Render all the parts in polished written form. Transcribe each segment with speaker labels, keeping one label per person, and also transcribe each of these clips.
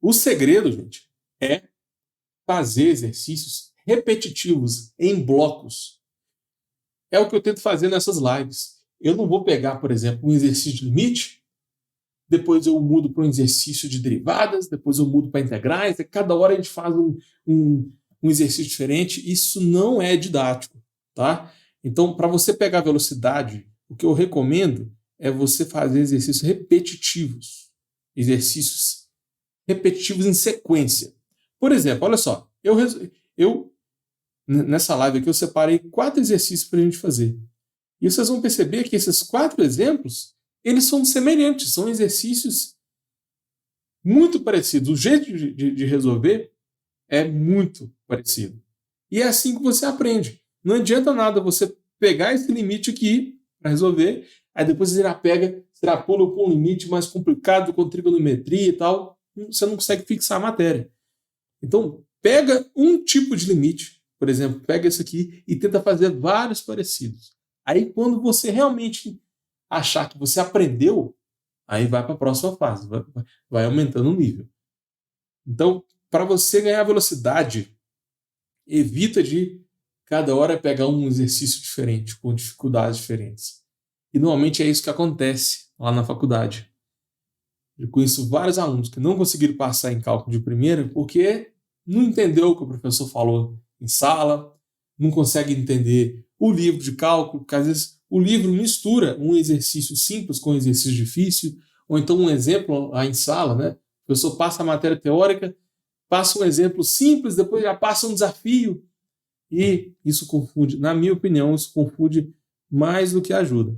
Speaker 1: O segredo, gente, é fazer exercícios repetitivos em blocos. É o que eu tento fazer nessas lives. Eu não vou pegar, por exemplo, um exercício de limite, depois eu mudo para um exercício de derivadas, depois eu mudo para integrais, cada hora a gente faz um exercício diferente. Isso não é didático, tá? Então, para você pegar velocidade, o que eu recomendo é você fazer exercícios repetitivos em sequência. Por exemplo, olha só, eu nessa live aqui eu separei 4 exercícios para a gente fazer. E vocês vão perceber que esses 4 exemplos, eles são semelhantes, são exercícios muito parecidos. O jeito de resolver é muito parecido. E é assim que você aprende. Não adianta nada você pegar esse limite aqui para resolver, aí depois você extrapola para um limite mais complicado com trigonometria e tal, você não consegue fixar a matéria. Então, pega um tipo de limite, por exemplo, pega esse aqui e tenta fazer vários parecidos. Aí, quando você realmente achar que você aprendeu, aí vai para a próxima fase, vai aumentando o nível. Então, para você ganhar velocidade, evita de cada hora pegar um exercício diferente, com dificuldades diferentes. E normalmente é isso que acontece lá na faculdade. Eu conheço vários alunos que não conseguiram passar em cálculo de primeira porque não entendeu o que o professor falou em sala, não consegue entender o livro de cálculo, porque às vezes o livro mistura um exercício simples com um exercício difícil, ou então um exemplo lá em sala, né? O professor passa a matéria teórica, passa um exemplo simples, depois já passa um desafio, e isso confunde, na minha opinião, isso confunde mais do que ajuda.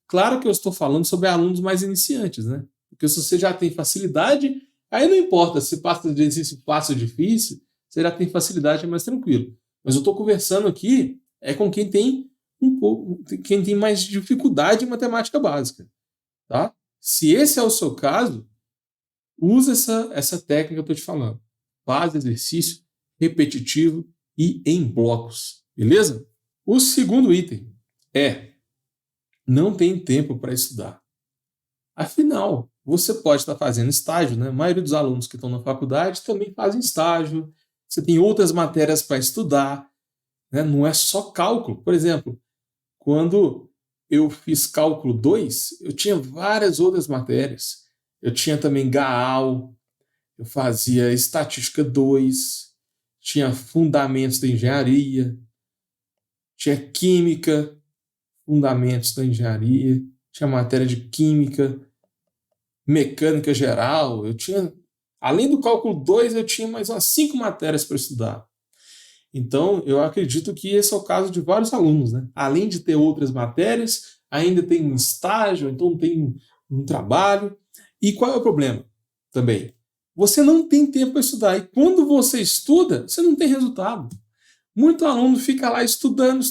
Speaker 1: Claro que eu estou falando sobre alunos mais iniciantes, né? Porque se você já tem facilidade, aí não importa se passa de exercício fácil ou difícil, você já tem facilidade, é mais tranquilo. Mas eu estou conversando aqui com quem tem quem tem mais dificuldade em matemática básica, tá? Se esse é o seu caso, usa essa técnica que eu estou te falando. Faz exercício repetitivo e em blocos, beleza? O segundo item é: não tem tempo para estudar. Afinal, você pode estar fazendo estágio, né? A maioria dos alunos que estão na faculdade também fazem estágio. Você tem outras matérias para estudar, né? Não é só cálculo. Por exemplo, quando eu fiz cálculo 2, eu tinha várias outras matérias. Eu tinha também GAAL, eu fazia estatística 2, tinha fundamentos da engenharia, tinha química, fundamentos da engenharia, tinha matéria de química, mecânica geral, além do cálculo 2, eu tinha mais umas 5 matérias para estudar. Então, eu acredito que esse é o caso de vários alunos, né? Além de ter outras matérias, ainda tem um estágio, então tem um trabalho. E qual é o problema também? Você não tem tempo para estudar. E quando você estuda, você não tem resultado. Muito aluno fica lá estudando,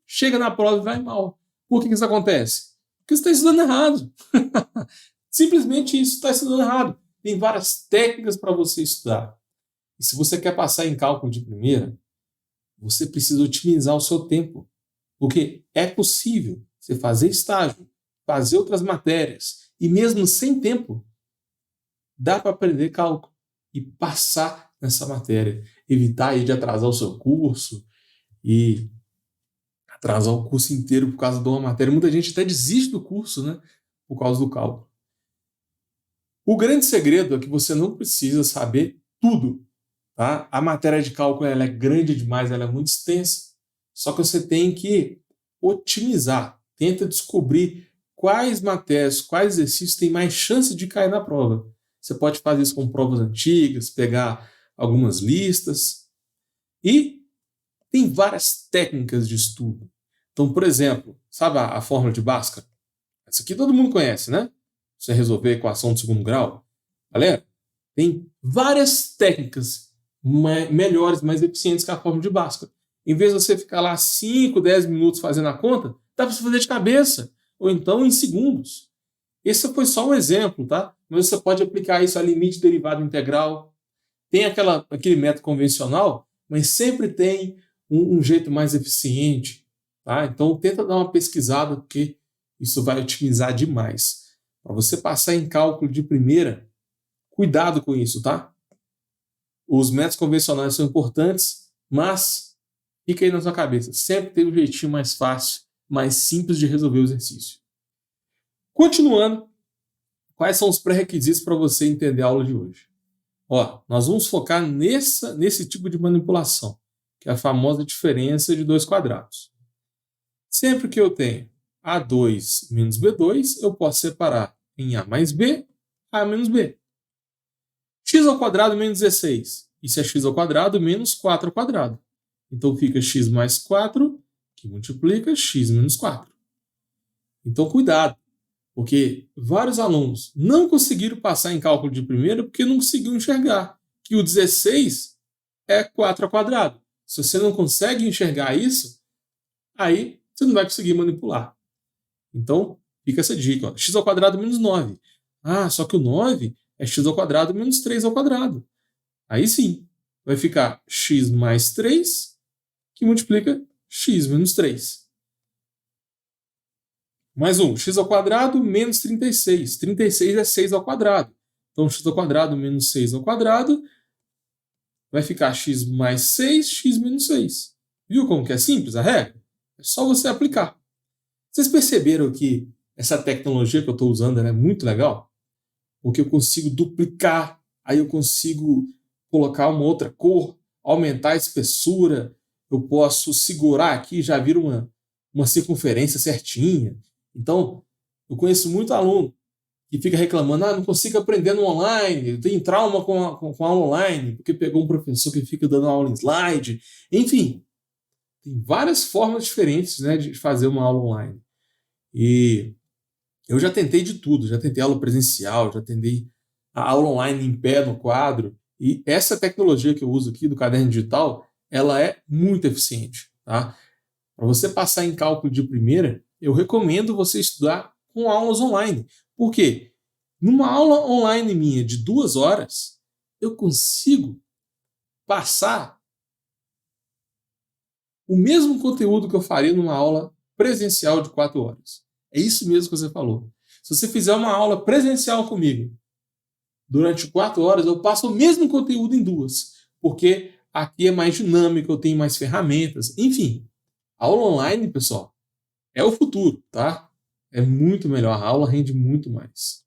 Speaker 1: chega na prova e vai mal. Por que isso acontece? Porque você está estudando errado. Simplesmente isso, está estudando errado. Tem várias técnicas para você estudar. E se você quer passar em cálculo de primeira, você precisa otimizar o seu tempo. Porque é possível você fazer estágio, fazer outras matérias, e mesmo sem tempo, dá para aprender cálculo e passar nessa matéria. Evitar aí de atrasar o seu curso e atrasar o curso inteiro por causa de uma matéria. Muita gente até desiste do curso, né? Por causa do cálculo. O grande segredo é que você não precisa saber tudo. Tá? A matéria de cálculo ela é grande demais, ela é muito extensa. Só que você tem que otimizar. Tenta descobrir quais matérias, quais exercícios têm mais chance de cair na prova. Você pode fazer isso com provas antigas, pegar algumas listas. E tem várias técnicas de estudo. Então, por exemplo, sabe a fórmula de Bhaskara? Essa aqui todo mundo conhece, né? Você resolver a equação de segundo grau. Galera, tem várias técnicas melhores, mais eficientes que a fórmula de Bhaskara. Em vez de você ficar lá 5, 10 minutos fazendo a conta, dá para você fazer de cabeça, ou então em segundos. Esse foi só um exemplo, tá? Mas você pode aplicar isso a limite derivada integral. Tem aquele método convencional, mas sempre tem um jeito mais eficiente. Tá? Então tenta dar uma pesquisada, porque isso vai otimizar demais. Para você passar em cálculo de primeira, Cuidado com isso, tá? Os métodos convencionais são importantes, mas fica aí na sua cabeça. Sempre tem um jeitinho mais fácil, mais simples de resolver o exercício. Continuando, quais são os pré-requisitos para você entender a aula de hoje? Nós vamos focar nesse tipo de manipulação, que é a famosa diferença de dois quadrados. Sempre que eu tenho A2 menos B2, eu posso separar em A mais B, A menos B. X ao quadrado menos 16. Isso é x ao quadrado menos 4 ao quadrado. Então fica x mais 4, que multiplica x menos 4. Então cuidado, porque vários alunos não conseguiram passar em cálculo de primeira porque não conseguiram enxergar que o 16 é 4 ao quadrado. Se você não consegue enxergar isso, aí você não vai conseguir manipular. Então, fica essa dica. X ao quadrado menos 9. Só que o 9 é x ao quadrado menos 3 ao quadrado. Aí sim, vai ficar x mais 3, que multiplica x menos 3. Mais um, x ao quadrado menos 36. 36 é 6 ao quadrado. Então, x ao quadrado menos 6 ao quadrado vai ficar x mais 6, x menos 6. Viu como que é simples a regra? É só você aplicar. Vocês perceberam que essa tecnologia que eu estou usando é muito legal? Porque eu consigo duplicar, aí eu consigo colocar uma outra cor, aumentar a espessura, eu posso segurar aqui, já vira uma circunferência certinha. Então, eu conheço muito aluno que fica reclamando, não consigo aprender no online, eu tenho trauma com a aula online, porque pegou um professor que fica dando aula em slide. Enfim, tem várias formas diferentes, né, de fazer uma aula online. E eu já tentei de tudo, já tentei aula presencial, já tentei a aula online em pé no quadro, e essa tecnologia que eu uso aqui do caderno digital, ela é muito eficiente, tá? Para você passar em cálculo de primeira, eu recomendo você estudar com aulas online. Por quê? Numa aula online minha de 2 horas, eu consigo passar o mesmo conteúdo que eu faria numa aula presencial de 4 horas. É isso mesmo que você falou. Se você fizer uma aula presencial comigo durante 4 horas, eu passo o mesmo conteúdo em 2, porque aqui é mais dinâmico, eu tenho mais ferramentas. Enfim, a aula online, pessoal, é o futuro, tá? É muito melhor, a aula rende muito mais.